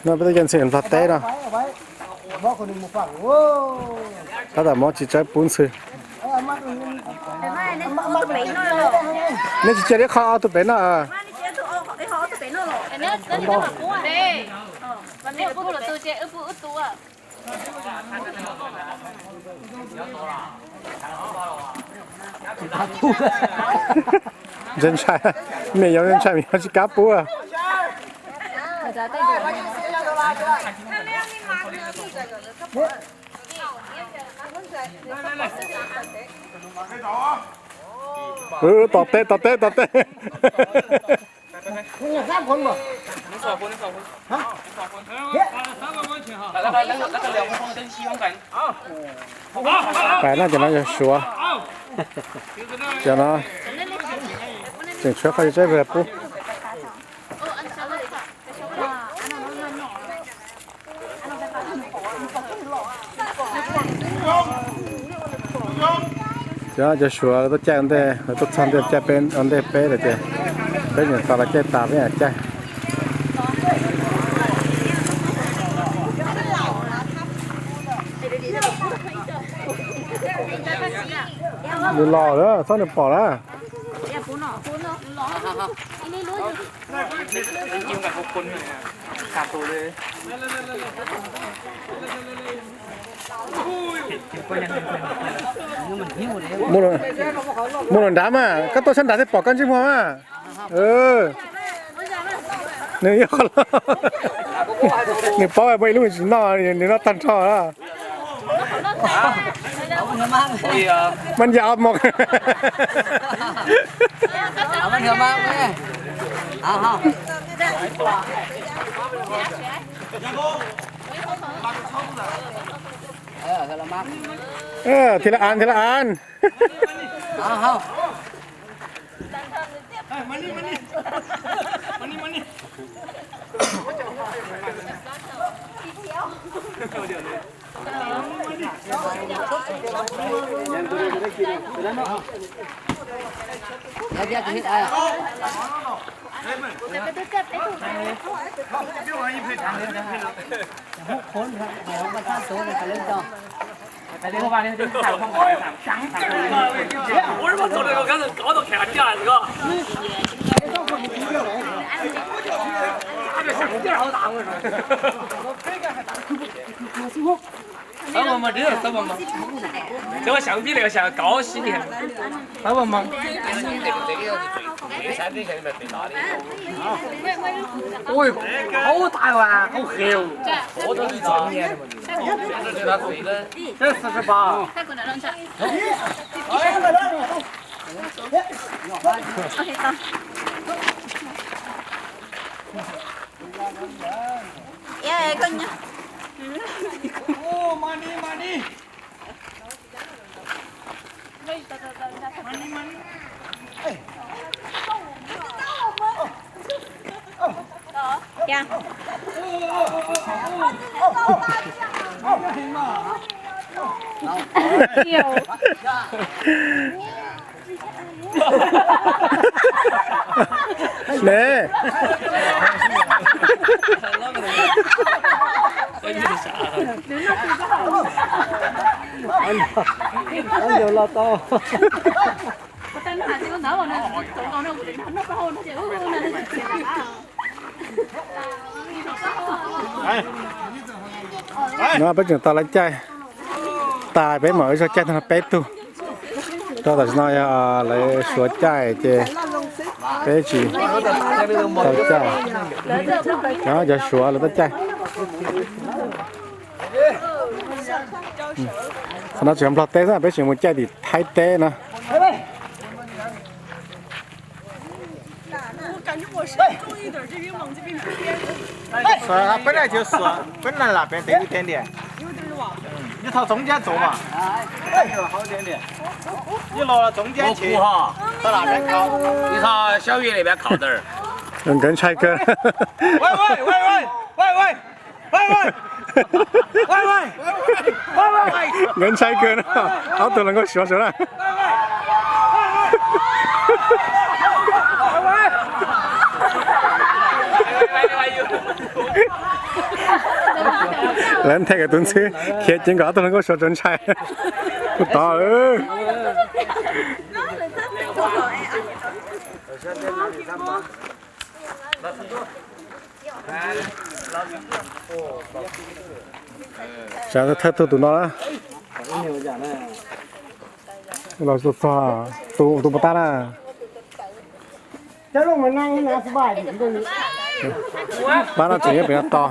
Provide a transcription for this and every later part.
nó bây giờ dân sinh phát tế đó ta đã mò chỉ trái bún sư nên chỉ chơi đấy khó tụi bé nó à dân trai mình yêu dân trai mình chỉ cá bún à tọt tê你3คนบ่ 2คนฮะแล้วก็2คน跟西方กัน phải nó cho nó sủa cho nó chỉnh sửa phải chơi về bún cho sủa tôi chạy anh đây tôi chọn để chạy bên anh đây bé để chạy bé những tao là chạy tao với chạy đi lò đó sao được bỏ raจิ้มกับ6คนขาดตัวเลยmua lần đá mà các tôi chân đá sẽ bỏ con chim hoa mà nếu như không nếu bỏ ở bây lúc mình nó nếu nó tan trò đó mình dạo một mình gặp mang đấy thì là ăn không Dạ dạ thì hết ai à? Hút khốn thôi, để không có sát số này phải lên cho. Cái đấy hôm nay đến thằng không phải thằng trắng thằng我他妈做这个，刚才搞到看架这个。他这相机好大我说。三万嘛，这是3万嘛？这个相比那个像高些的，3万嘛？哦，好大哇，好黑哦！我都是壮年的嘛，这48。Yeah, con nhá. Ô, mani. Dạ. Nhiều. nè anh đều lo to nó bây giờ ta lấy chai ta bé mở cho chai thằng bé tu cho ta nói lấy số chai chè bé chỉ tao chai nó giờ số là tao chai nó chỉ làm lót té ra bé chỉ một chai thì thái té nữa它本来就是，本来那边得一点点。你朝中间走嘛，好点点。你落到中间去，到那边靠。你朝小月那边靠点儿。跟拆哥。喂，跟拆哥呢，好多人给我笑死了。แล้วแทกับตุนซื้อเขียนจริงก็ตัวนั้นก็ชดจนใช่กูต่อจะเธอตัวน้อยเราสุดท้ายตัวปตาน่ะจะลงมานั่งนะสบายดีตรงนี้บ้านเราจริงเป็นต่อ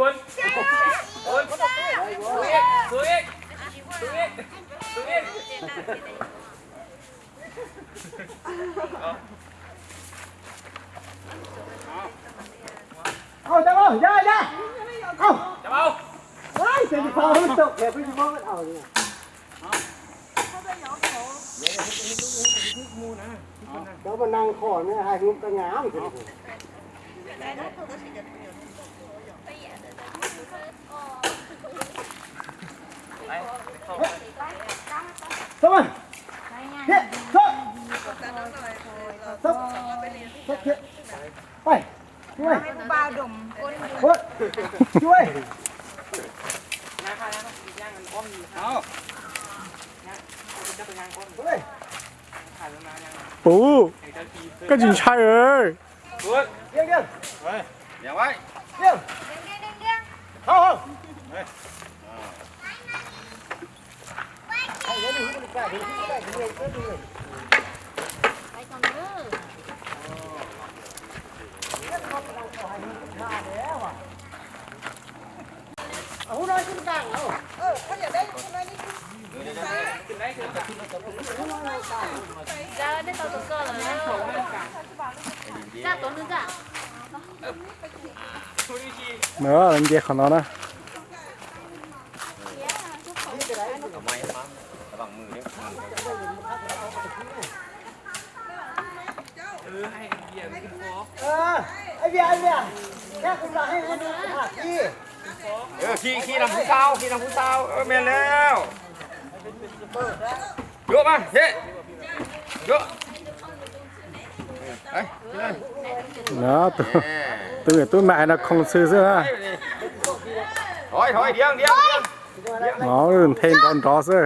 วนเอาจะเอาย่าเอา จะเอา เฮ้ยเสียงพอมันตกเดี๋ยวพี่มองมันเอาเนี่ยแล้วมานั่งขอเนี่ยให้รูปกระงามสิสมัยเนี่ยสบไปช่วยปลาดมช่วยปูก็จริงใช่เลยเดี๋ยวเดี๋ยวไว้ เอาหน่อยขึ้นกลางเอาถ้าอยากได้ขึ้นหน่อยนี่ra đến tao tự cơ rồi ra tốn nữa ra เนื้อมันเยอะของเรานะไอ้เบียร์แค่คุณมาให้ดูขี่นำผู้สาวแม่แล้วโยกมาเฮ้โยกเนาะตัวแม่น่ะคงซื้อซะนะถอยเดี๋ยวหมออื่นเทนตอนรอซะ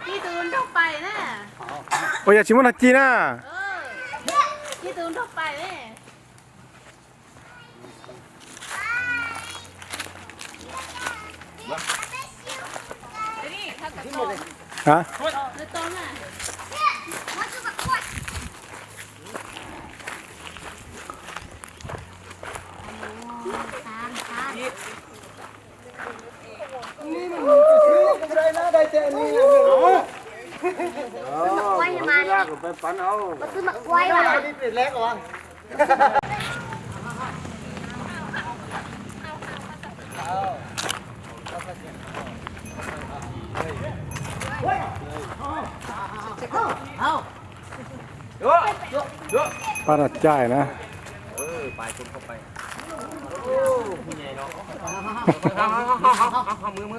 ที่ตื่นทุกไปนะ โอ้ยอย่าชิมมันจีน่ะที่ตื่นทุกไปนะฮะนี่มันอะไรนะได้เจนี่ไว้มาเนี่ยไปปั้นเอาก็คือหมักไว้ว่ะนี่เป็นเล็กเหรอป้าหนัดใจนะไปคุณเข้าไปมือ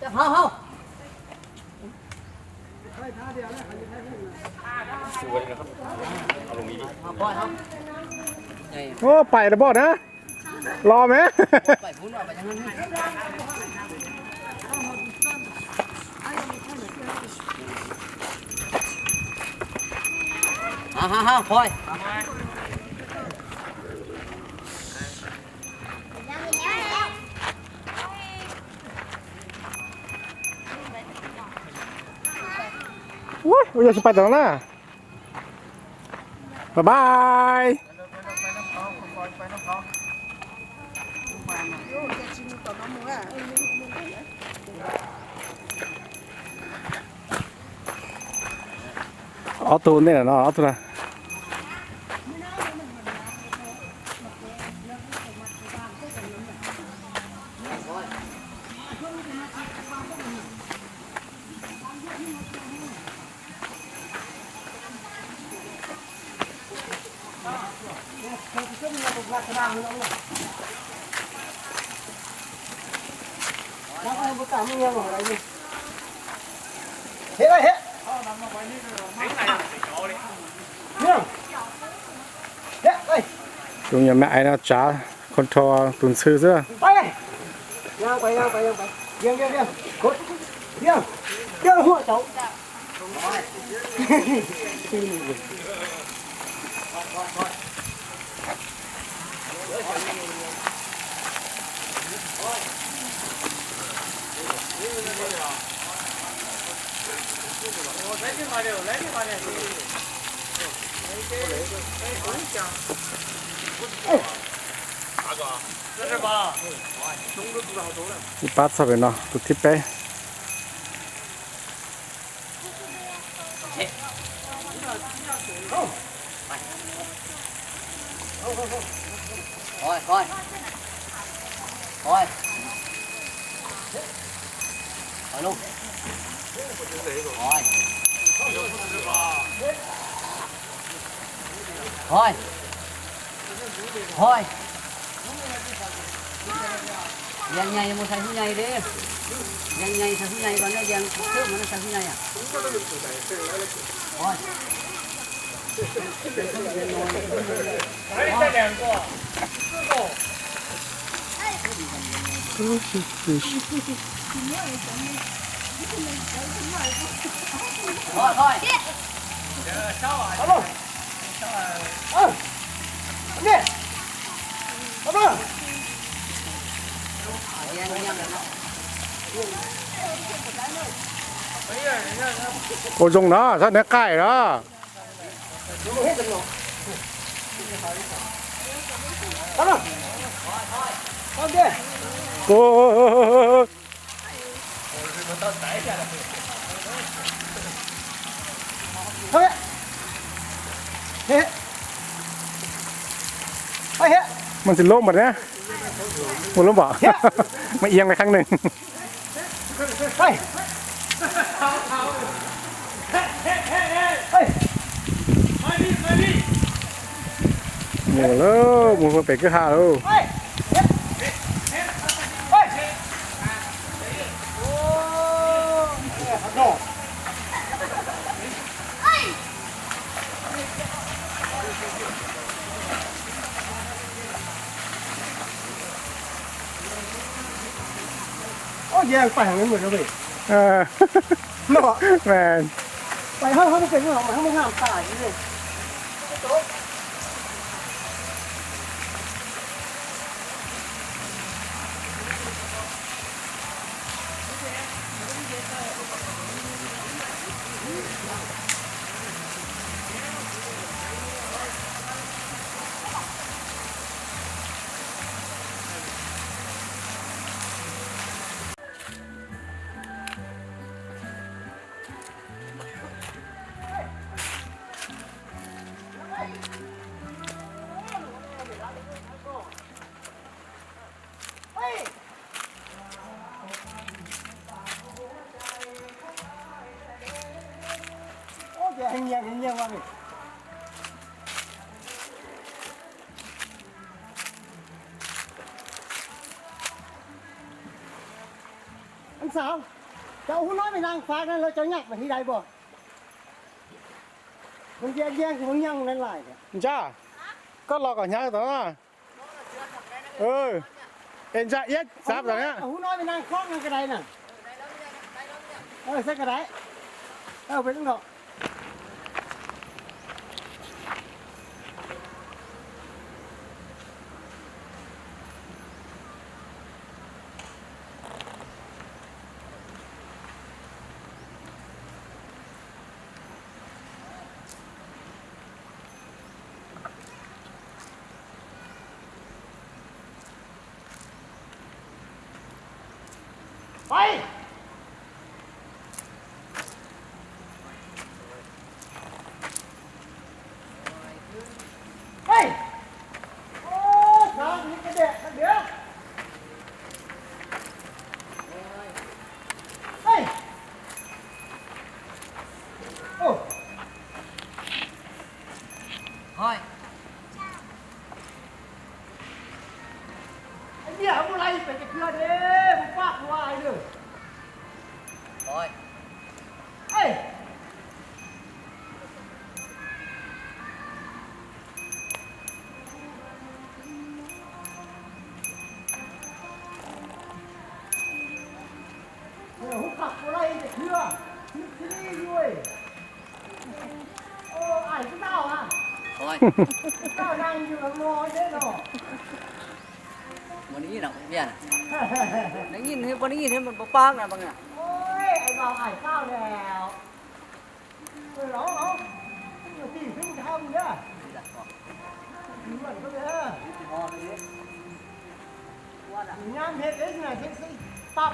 จับเฮาโอ้ไปแล้วบอสนะรอไหมไปพุ่นเอาไปยังนั้นฮ่าคอยว้ยอยากจะไปตรงนั้นบ๊ายบายเอาตัวนี่แหละเนาะเอาตัวนะ เฮ้ยเฮ้ยเนี่ยเฮ้ยไป ลุงอย่าแม่ไอ้นะจ๋าคนทอตุนซื้อเสื้อ ไปย่างไปย่างไปย่างไปเยี่ยงเยี่ยงเยี่ยงกดเยี่ยงเยี่ยงหัวเจ้าที่ปัดซะไปเนาะตุที่ไป Thôi, thôi. Thôi. Thôi luôn. Thôi. Thôi. Thôi. Dàn nhầy một thằng thứ nhầy đi. Dàn nhầy thằng thứ nhầy còn nó dàn trước mà nó thằng thứ nhầy à. Thôi. Thôi thôi. alo nè alo cô dùng nó sao nó cay đó alo con đi cô thôi hếtไปเฮ้ มันสิล้มหมดนะมันล้มบ่มาเอียงไปข้างหนึ่ง ไปไป หมูแล้วหมูเป็ดก็หาแล้ว ไปไปโอ้โหโอ้ยแย่ไปทางนั้นหมดแล้วเว้ย เออ เนาะ แมน ไปห้องเขาไม่เป็นหรอกมันไม่ห้ามตายเลยhình như qua mình anh sao cháu không nói mày đang phá nên là cháu nhặt mà đi đây bỏ mình giang giang thì mình nhăn lên lại cha có lò cả nhà đó em cha yết sắp rồi nhá không nói mày đang khó ngang cái đây nè sao cái đấy về đúng rồiไปไปโอ้ทางนี้กระเดะเดี๋ยวไปโอ้ Thôi. ไอ้เนี่ยมึงไรไปจะเกลือเด้มึงฟาดกูว่าไอ้เด้อ ผักอะไรจะเชื่อที่นี่ด้วยโอ้ไอ้เจ้าอ่ะ โอ้ย เจ้านั่งอยู่กับน้อยเด้อเนาะ วันนี้เนาะเนี่ยได้ยินเฮ้ยวันนี้เห็นมันปากนะบางเนี่ย โอ้ยไอ้เราไอ้เจ้าแล้วร้องอยู่ที่พึ่งทำเนี่ยเหมือนก็เลยงานเฮ็ดได้ไงที่ปับ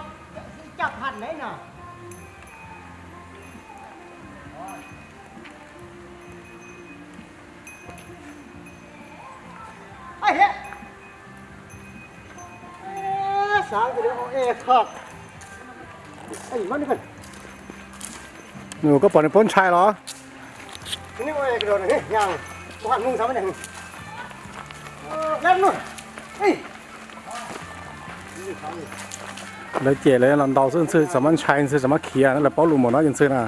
จับหันไหนน่ะไอ้เฮ้สาวจะได้เอาเอกครับไอ้มันนี่กัน หนูก็ปล่อยในพ้นชายเหรอ นี่ว่าเอกโดนเฮ้ยยังบ้านนุ่งทำอะไรเล่นนู่นเฮ้ย เลยเจ๋เลยเราเดาซื้อสามัญชัยซื้อสามัคคีนั่นแหละเป้าหลุมหมดนะยังซื้อนะ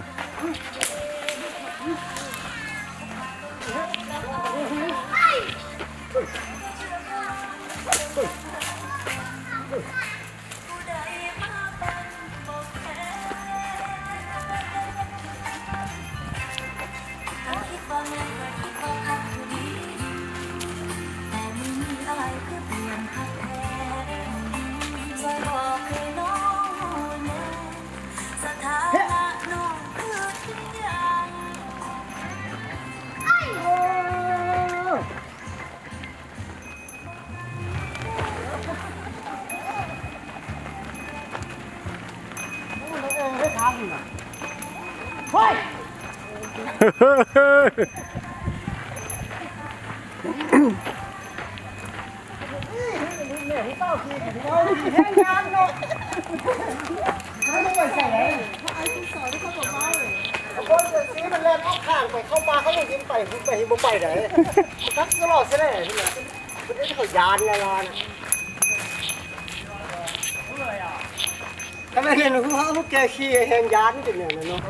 เฮ้ยเราดีแห้งงานเนาะไม่ต้องไปใส่เลยคนจะซีมันเล่นออกข้างไปเข้ามาเขาไม่กินไปไปบ่ไปไหนตักตลอดเสียเลยมันได้เขายานไงล่ะทำไมเนี่ยเขาแกขี้แหงยานนี่เป็นเนี่ยเนาะ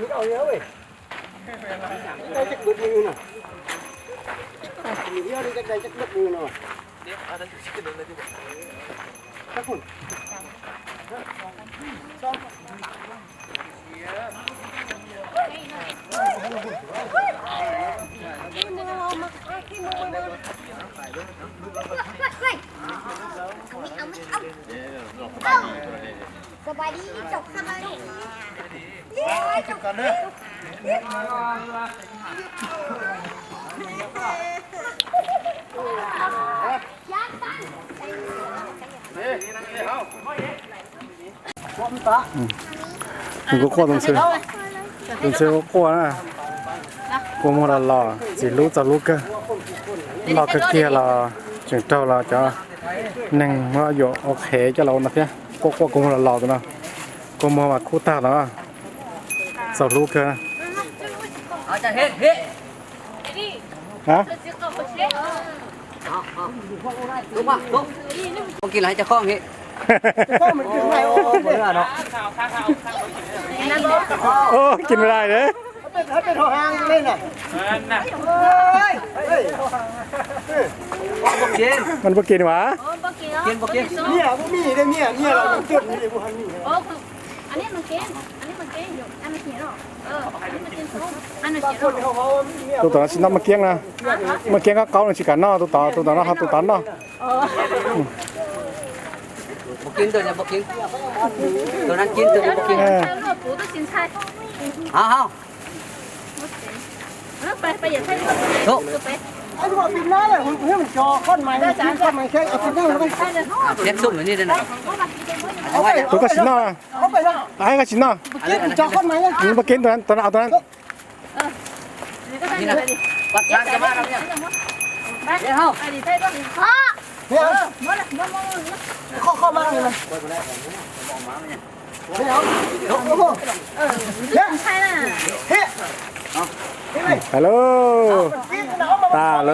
cứ đâu nhớ vậy đây chắc bứt như nè nhiều đi đây chắc bứt như nè chắc hồnสบายดีจบค่ะลูก chụp còn nữa mình có qua đồng sư qua nè qua một lần lò chỉ lú cho lú cơ lò cái kia là chừng trâu là cho nâng mà dụ ok cho lâu nè qua qua một lần lò tụi nó qua một mà khu ta đó sao lú cơ hả đúng mà đúng không kia lại cho con vậy con mình cái này ô bữa đó ôกินไม่ได้เด้ เป็นหัวหางเล่นน่ะ มันบ่กินหวะ กินบ่กิน เนี่ยบ่มีได้เนี่ยเราจุดนี่บ่ทันนี่ อันนี้มันเก่งอยู่อันนี้เขียนหรออันนี้มันกินส้มอันนี้ บาง เขียน ค หร น อ เขาเนี่ย ตัวต่อสิน้ำมาเกี้ยงนะมาเกี้ยงก็เกาหนึ่งสิกันเนาะตัวต่อเนาะตัวตันเนาะ บ่กินตัวเนี่ยบ่กินตัวนั้นกินตัวนี้บ่กิน ใช้ลวกปูตัวชิ้นใช่เอาไปอย่าใช้ลวกไป ไอ้พวกปิดหน้าเลยผมให้มันจอค้อนใหม่นะจานค้อนใหม่แค่เอาไปนั่งแล้วก็ ใช่เลย เช็ดซุ่มอยู่นี่นะ เอาไป ตัวก็สินเนาะ เอาไปละ ไอ้ก็สินเนาะ จอค้อนใหม่นะ มึงมากินตัวนั้นเอาตัวนั้น นี่นะวัดทางจะมาแล้วเนี่ยเดี๋ยวเฮา เข้ามาเลย ฮัลโหลตาเล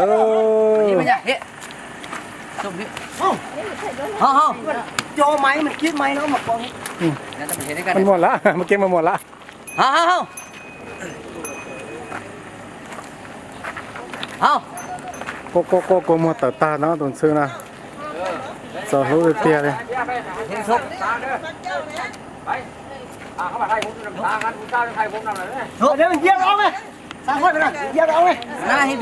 นี่ ย มันจะเฮ้ส่งนี่เฮา โจไม้มันคิดไม้เนาะหมดกอง นั่นจะเห็นได้กัน มันหมดละเมื่อกี้มันหมดละ เฮา โกมัวแต่ตาเนาะตรงซื้อนะสอรู้เตี้ยเลย เห็นสุก เขามาไทยผมนำทางกันผมเจ้าไทยผมนำเลย เดี๋ยวมันเยี่ยมเอาไหมสร้างคนไปนะเยี่ยมเอาไหม น่าให้